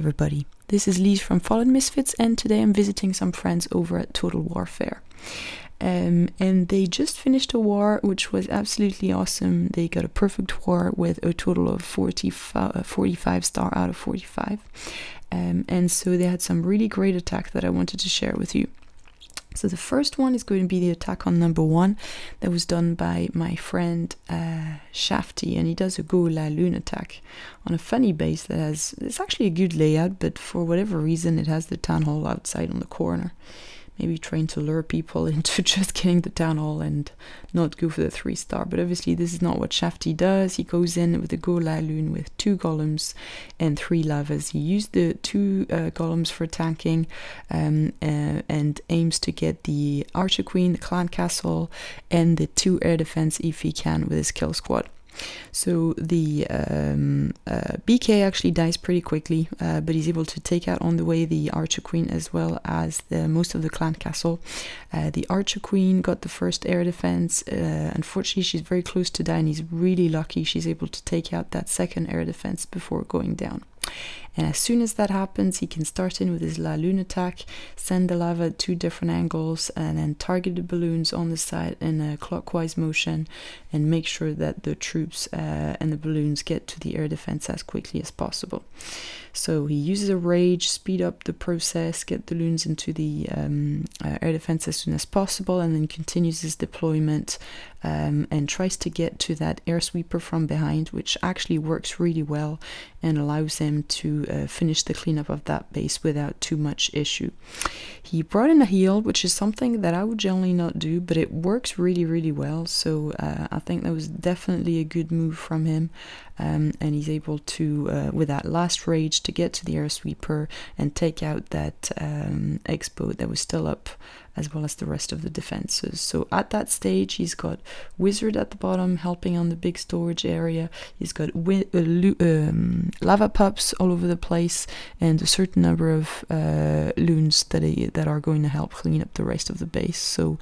everybody, this is Lise from Fallen Misfits, and today I'm visiting some friends over at Total Warfare. And they just finished a war which was absolutely awesome. They got a perfect war with a total of 45 star out of 45. And so they had some really great attack that I wanted to share with you. So the first one is going to be the attack on number 1 that was done by my friend Shafty, and he does a GoHo LaLoon attack on a funny base that has, it's actually a good layout, but for whatever reason it has the town hall outside on the corner. Maybe trying to lure people into just getting the town hall and not go for the 3-star. But obviously this is not what Shafty does. He goes in with the GoHo LaLoon with 2 golems and 3 lavas. He used the 2 golems for tanking and aims to get the Archer Queen, the Clan Castle, and the 2 air defense if he can with his kill squad. So the BK actually dies pretty quickly, but he's able to take out on the way the Archer Queen as well as most of the Clan Castle. The Archer Queen got the first air defense. Unfortunately, she's very close to die, and he's really lucky she's able to take out that second air defense before going down. And as soon as that happens, he can start in with his LaLoon attack, send the lava at 2 different angles, and then target the balloons on the side in a clockwise motion, and make sure that the troops and the balloons get to the air defense as quickly as possible. So he uses a rage, speed up the process, get the loons into the air defense as soon as possible, and then continues his deployment and tries to get to that air sweeper from behind, which actually works really well and allows him to finish the cleanup of that base without too much issue. He brought in a heal, which is something that I would generally not do, but it works really, really well. So I think that was definitely a good move from him. And he's able to, with that last rage, to get to the air sweeper and take out that expo that was still up, as well as the rest of the defenses. So at that stage, he's got Wizard at the bottom helping on the big storage area. He's got lava pups all over the place, and a certain number of loons that are going to help clean up the rest of the base. So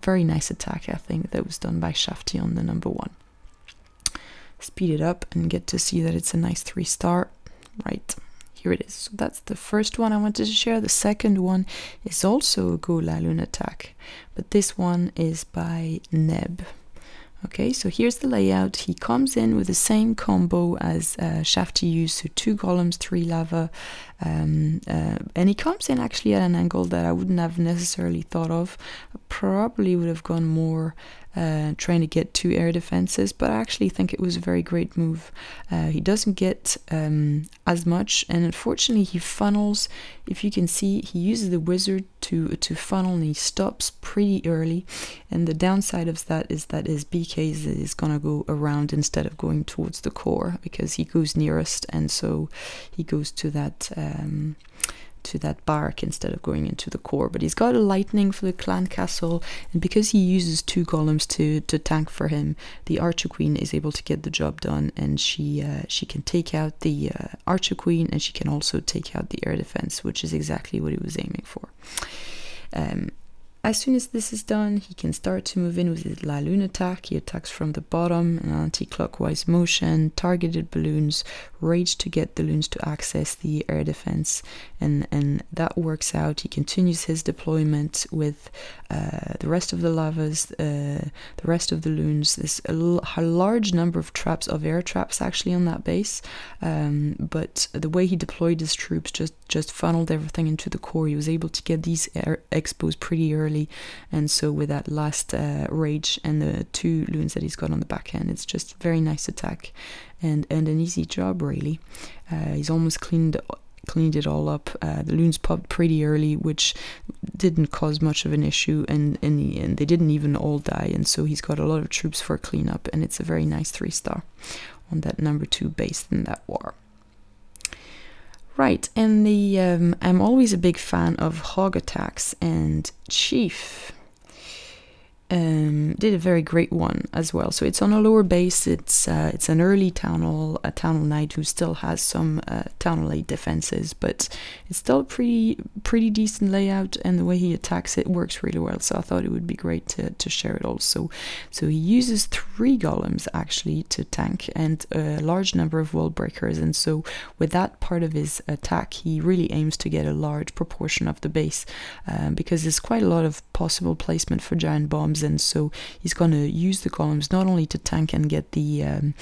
very nice attack, I think, that was done by Shafty on the number 1. Speed it up and get to see that it's a nice 3-star. Right, here it is. So that's the first one I wanted to share. The second one is also a GoHo LaLoon attack, but this one is by Neb. Okay, so here's the layout. He comes in with the same combo as Shafty used, so 2 golems, 3 lava, and he comes in actually at an angle that I wouldn't have necessarily thought of. I probably would have gone more trying to get 2 air defenses, but I actually think it was a very great move. He doesn't get as much, and unfortunately he funnels. If you can see, he uses the wizard to funnel, and he stops pretty early, and the downside of that is that his BK is gonna go around instead of going towards the core, because he goes nearest, and so he goes to that bark instead of going into the core. But he's got a lightning for the Clan Castle, and because he uses 2 golems to tank for him, the Archer Queen is able to get the job done, and she can take out the Archer Queen, and she can also take out the air defense, which is exactly what he was aiming for. As soon as this is done, he can start to move in with his LaLoon attack. He attacks from the bottom, an anti-clockwise motion, targeted balloons, rage to get the loons to access the air defense, and that works out. He continues his deployment with the rest of the lavas, the rest of the loons. There's a large number of traps, of air traps actually on that base, but the way he deployed his troops just funneled everything into the core. He was able to get these air expos pretty early. And so with that last rage and the 2 loons that he's got on the back end, it's just a very nice attack and an easy job, really. He's almost cleaned it all up. The loons popped pretty early, which didn't cause much of an issue, and they didn't even all die, and so he's got a lot of troops for cleanup, and it's a very nice 3-star on that number 2 base in that war. Right, and I'm always a big fan of hog attacks, and Chief did a very great one as well. So it's on a lower base. It's an early town hall knight who still has some town hall 8 defenses, but it's still a pretty decent layout, and the way he attacks it works really well. So I thought it would be great to share it also. So he uses 3 golems actually to tank, and a large number of wall breakers. And so with that part of his attack, he really aims to get a large proportion of the base, because there's quite a lot of possible placement for giant bombs. And so he's going to use the golems not only to tank and get the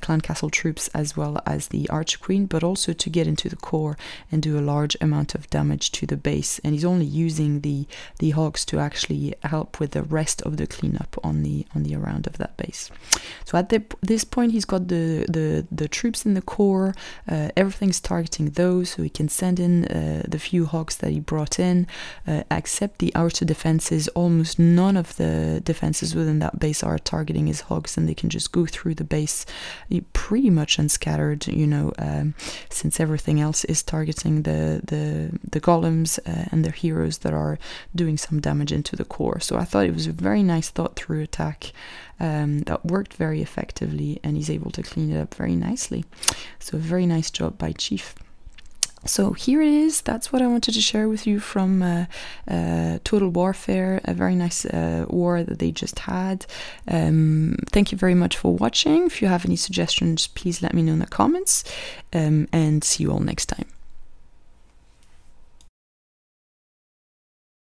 clan castle troops as well as the archer queen, but also to get into the core and do a large amount of damage to the base. And he's only using the hogs to actually help with the rest of the cleanup on the around of that base. So at this point, he's got the troops in the core. Everything's targeting those, so he can send in the few hogs that he brought in, except the outer defenses. Almost none of the defenses within that base are targeting his hogs, and they can just go through the base pretty much unscattered, you know, since everything else is targeting the golems and their heroes that are doing some damage into the core. So I thought it was a very nice thought through attack that worked very effectively, and he's able to clean it up very nicely. So a very nice job by Chief. So here it is. That's what I wanted to share with you from Total Warfare, a very nice war that they just had. Thank you very much for watching. If you have any suggestions, please let me know in the comments, and see you all next time.